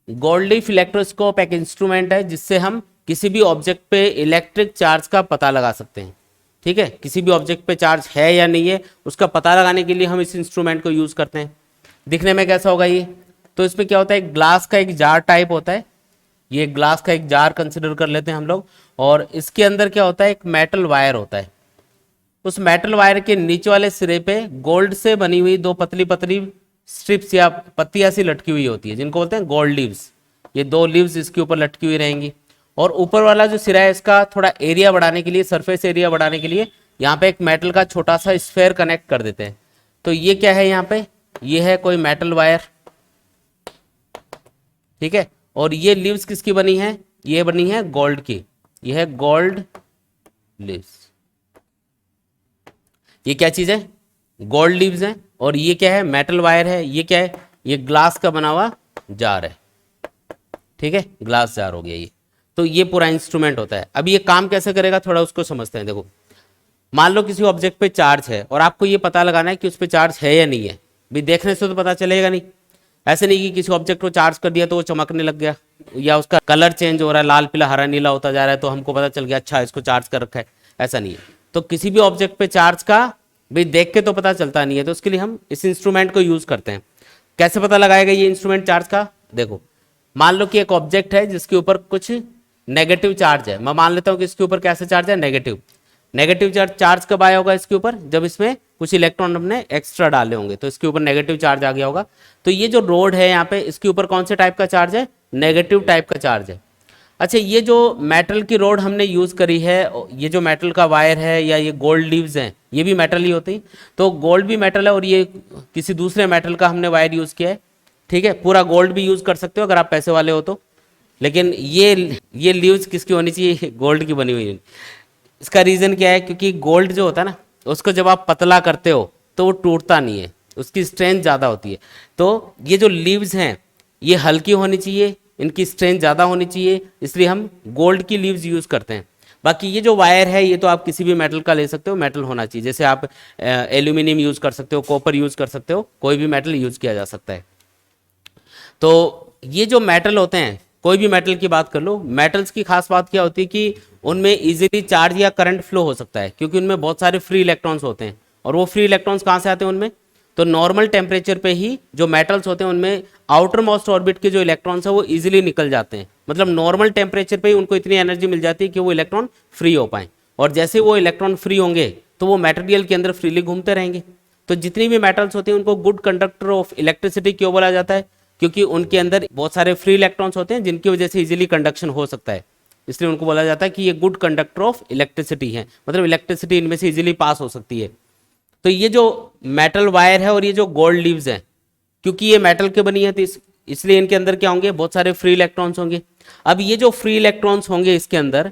Gold leaf electroscope एक instrument है जिससे हम किसी भी ऑब्जेक्ट पे इलेक्ट्रिक चार्ज का पता लगा सकते हैं। ठीक है, किसी भी ऑब्जेक्ट पे चार्ज है या नहीं है उसका पता लगाने के लिए हम इस इंस्ट्रूमेंट को यूज करते हैं। दिखने में कैसा होगा ये? तो इसमें क्या होता है, ग्लास का एक जार टाइप होता है। ये ग्लास का एक जार कंसिडर कर लेते हैं हम लोग, और इसके अंदर क्या होता है, एक मेटल वायर होता है। उस मेटल वायर के नीचे वाले सिरे पे गोल्ड से बनी हुई दो पतली पतली स्ट्रिप्स या पत्तियां सी लटकी हुई होती है, जिनको बोलते हैं गोल्ड लीव्स। ये दो लीव्स इसके ऊपर लटकी हुई रहेंगी, और ऊपर वाला जो सिरा है इसका थोड़ा एरिया बढ़ाने के लिए, सरफेस एरिया बढ़ाने के लिए यहाँ पे एक मेटल का छोटा सा स्फेयर कनेक्ट कर देते हैं। तो ये क्या है यहाँ पे, ये है कोई मेटल वायर। ठीक है, और ये लीव्स किसकी बनी है, ये बनी है गोल्ड की। ये है गोल्ड लीव्स। ये क्या चीज है, गोल्ड लीव्स है। और ये क्या है, मेटल वायर है। ये क्या है, ये ग्लास का बना हुआ जार है। ठीक है, ग्लास जार हो गया ये। तो ये पूरा इंस्ट्रूमेंट होता है। अब ये काम कैसे करेगा थोड़ा उसको समझते हैं। देखो, मान लो किसी ऑब्जेक्ट पे चार्ज है और आपको ये पता लगाना है कि उस पर चार्ज है या नहीं है। भी देखने से तो पता चलेगा नहीं। ऐसे नहीं कि किसी ऑब्जेक्ट को चार्ज कर दिया तो वो चमकने लग गया, या उसका कलर चेंज हो रहा है, लाल पीला हरा नीला होता जा रहा है, तो हमको पता चल गया अच्छा इसको चार्ज कर रखा है। ऐसा नहीं है। तो किसी भी ऑब्जेक्ट पे चार्ज का भाई देख के तो पता चलता नहीं है, तो उसके लिए हम इस इंस्ट्रूमेंट को यूज करते हैं। कैसे पता लगाएगा ये इंस्ट्रूमेंट चार्ज का? देखो, मान लो कि एक ऑब्जेक्ट है जिसके ऊपर कुछ नेगेटिव चार्ज है। मैं मान लेता हूं कि इसके ऊपर कैसे चार्ज है, नेगेटिव। नेगेटिव चार्ज कब आया होगा इसके ऊपर, जब इसमें कुछ इलेक्ट्रॉन हमने एक्स्ट्रा डाले होंगे, तो इसके ऊपर नेगेटिव चार्ज आ गया होगा। तो ये जो रोड है यहाँ पे, इसके ऊपर कौन से टाइप का चार्ज है, नेगेटिव टाइप का चार्ज है। अच्छा, ये जो मेटल की रोड हमने यूज करी है, ये जो मेटल का वायर है या ये गोल्ड लीव्स हैं, ये भी मेटल ही होती। तो गोल्ड भी मेटल है और ये किसी दूसरे मेटल का हमने वायर यूज किया है। ठीक है, पूरा गोल्ड भी यूज कर सकते हो अगर आप पैसे वाले हो तो, लेकिन ये लीव्स किसकी होनी चाहिए, गोल्ड की बनी हुई। इसका रीजन क्या है, क्योंकि गोल्ड जो होता है ना, उसको जब आप पतला करते हो तो वो टूटता नहीं है, उसकी स्ट्रेंथ ज़्यादा होती है। तो ये जो लीव्स हैं ये हल्की होनी चाहिए, इनकी स्ट्रेंथ ज़्यादा होनी चाहिए, इसलिए हम गोल्ड की लीव्स यूज़ करते हैं। बाकी ये जो वायर है ये तो आप किसी भी मेटल का ले सकते हो, मेटल होना चाहिए। जैसे आप एल्यूमिनियम यूज़ कर सकते हो, कॉपर यूज़ कर सकते हो, कोई भी मेटल यूज़ किया जा सकता है। तो ये जो मेटल होते हैं, कोई भी मेटल की बात कर लो, मेटल्स की खास बात क्या होती है कि उनमें इजीली चार्ज या करंट फ्लो हो सकता है, क्योंकि उनमें बहुत सारे फ्री इलेक्ट्रॉन्स होते हैं। और वो फ्री इलेक्ट्रॉन्स कहाँ से आते हैं उनमें, तो नॉर्मल टेम्परेचर पे ही जो मेटल्स होते हैं उनमें आउटर मोस्ट ऑर्बिट के जो इलेक्ट्रॉन्स है वो इजीली निकल जाते हैं। मतलब नॉर्मल टेम्परेचर पे ही उनको इतनी एनर्जी मिल जाती है कि वो इलेक्ट्रॉन फ्री हो पाए। और जैसे वो इलेक्ट्रॉन फ्री होंगे तो वो मटेरियल के अंदर फ्रीली घूमते रहेंगे। तो जितनी भी मेटल्स होती हैं उनको गुड कंडक्टर ऑफ इलेक्ट्रिसिटी क्यों बोला जाता है, क्योंकि उनके अंदर बहुत सारे फ्री इलेक्ट्रॉन्स होते हैं जिनकी वजह से इजीली कंडक्शन हो सकता है। इसलिए उनको बोला जाता है कि ये गुड कंडक्टर ऑफ इलेक्ट्रिसिटी है, मतलब इलेक्ट्रिसिटी इनमें से इजीली पास हो सकती है। तो ये जो मेटल वायर है और ये जो गोल्ड लीव्स हैं, क्योंकि ये मेटल के बनी है तो इसलिए इनके अंदर क्या होंगे, बहुत सारे फ्री इलेक्ट्रॉन्स होंगे। अब ये जो फ्री इलेक्ट्रॉन्स होंगे इसके अंदर,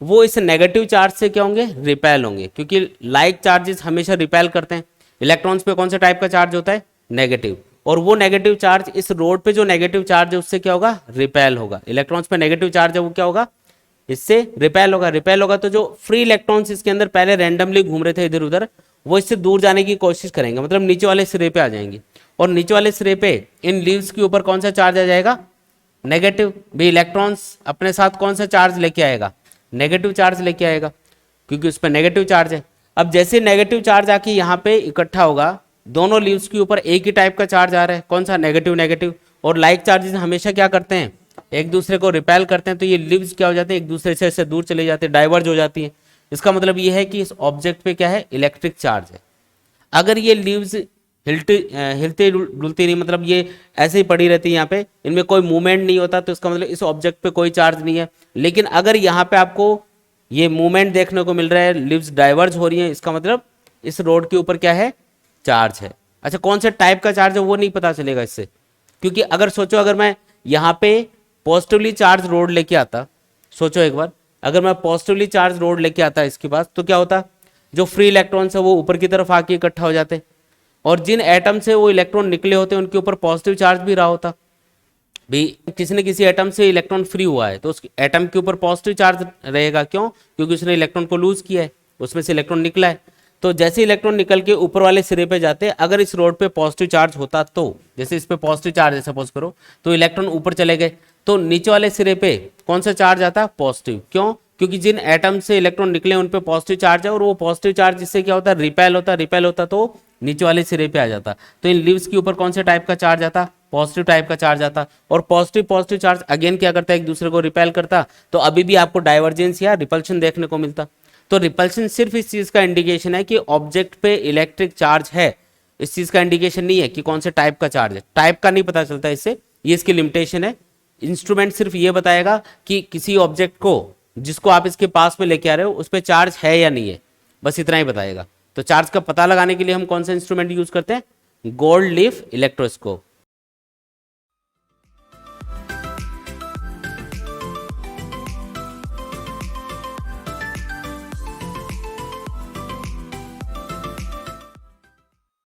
वो इस नेगेटिव चार्ज से क्या होंगे, रिपेल होंगे, क्योंकि लाइक चार्जेस हमेशा रिपेल करते हैं। इलेक्ट्रॉन्स पे कौन सा टाइप का चार्ज होता है, नेगेटिव। और वो नेगेटिव चार्ज, इस रोड पे जो नेगेटिव चार्ज है उससे क्या होगा, रिपेल होगा। इलेक्ट्रॉन्स पे नेगेटिव चार्ज है वो क्या होगा, इससे रिपेल होगा। रिपेल होगा तो जो फ्री इलेक्ट्रॉन्स इसके अंदर पहले रैंडमली घूम रहे थे इधर उधर, वो इससे दूर जाने की कोशिश करेंगे, मतलब नीचे वाले सिरे पे आ जाएंगे। और नीचे वाले सिरे पे इन लीव्स के ऊपर कौन सा चार्ज आ जाएगा, नेगेटिव। भी इलेक्ट्रॉन्स अपने साथ कौन सा चार्ज लेके आएगा, नेगेटिव चार्ज लेके आएगा, क्योंकि उस पर नेगेटिव चार्ज है। अब जैसे नेगेटिव चार्ज आके यहाँ पे इकट्ठा होगा, दोनों लीव्स के ऊपर एक ही टाइप का चार्ज आ रहा है, कौन सा, नेगेटिव नेगेटिव। और लाइक चार्जेस हमेशा क्या करते हैं, एक दूसरे को रिपेल करते हैं। तो ये लीव्स क्या हो जाते हैं, एक दूसरे से ऐसे दूर चले जाते हैं, डाइवर्ज हो जाती है। इसका मतलब ये है कि इस ऑब्जेक्ट पे क्या है, इलेक्ट्रिक चार्ज है। अगर ये लीव्स हिलती डुलती नहीं, मतलब ये ऐसे ही पड़ी रहती है यहाँ पे, इनमें कोई मूवमेंट नहीं होता, तो इसका मतलब इस ऑब्जेक्ट पे कोई चार्ज नहीं है। लेकिन अगर यहाँ पे आपको ये मूवमेंट देखने को मिल रहा है, लीव्स डाइवर्ज हो रही है, इसका मतलब इस रोड के ऊपर क्या है, चार्ज है। अच्छा, कौन से टाइप का चार्ज है वो नहीं पता चलेगा इससे, क्योंकि अगर सोचो, अगर मैं यहाँ पे पॉजिटिवली चार्ज रोड लेके आता, सोचो एक बार, अगर मैं पॉजिटिवली चार्ज रोड लेके आता इसके पास, तो क्या होता, जो फ्री इलेक्ट्रॉन्स है वो ऊपर की तरफ आके इकट्ठा हो जाते, और जिन एटम से वो इलेक्ट्रॉन निकले होते हैं उनके ऊपर पॉजिटिव चार्ज भी रहा होता। भी किसी न किसी एटम से इलेक्ट्रॉन फ्री हुआ है तो उस एटम के ऊपर पॉजिटिव चार्ज रहेगा। क्यों, क्योंकि उसने इलेक्ट्रॉन को लूज किया है, उसमें से इलेक्ट्रॉन निकला है। तो जैसे इलेक्ट्रॉन निकल के ऊपर वाले सिरे पे जाते, अगर इस रोड पे पॉजिटिव चार्ज होता तो, जैसे इस पे पॉजिटिव चार्ज है सपोज करो, तो इलेक्ट्रॉन ऊपर चले गए, तो नीचे वाले सिरे पे कौन सा चार्ज आता? पॉजिटिव। क्यों? क्योंकि जिन एटम से इलेक्ट्रॉन निकले उन पे पॉजिटिव चार्ज है, और वो पॉजिटिव चार्ज जिससे क्या होता है? रिपेल होता तो नीचे वाले सिरे पे आ जाता। तो इन लीव्स के ऊपर कौन से टाइप का चार्ज आता? पॉजिटिव टाइप का चार्ज आता। और पॉजिटिव चार्ज अगेन क्या करता है? एक दूसरे को रिपेल करता, तो अभी भी आपको डाइवर्जेंस या रिपल्शन देखने को मिलता। तो रिपल्शन सिर्फ इस चीज का इंडिकेशन है कि ऑब्जेक्ट पे इलेक्ट्रिक चार्ज है, इस चीज का इंडिकेशन नहीं है कि कौन से टाइप का चार्ज है। टाइप का नहीं पता चलता इससे, ये इसकी लिमिटेशन है। इंस्ट्रूमेंट सिर्फ ये बताएगा कि किसी ऑब्जेक्ट को जिसको आप इसके पास में लेके आ रहे हो उस पर चार्ज है या नहीं है, बस इतना ही बताएगा। तो चार्ज का पता लगाने के लिए हम कौन सा इंस्ट्रूमेंट यूज करते हैं? Gold leaf electroscope.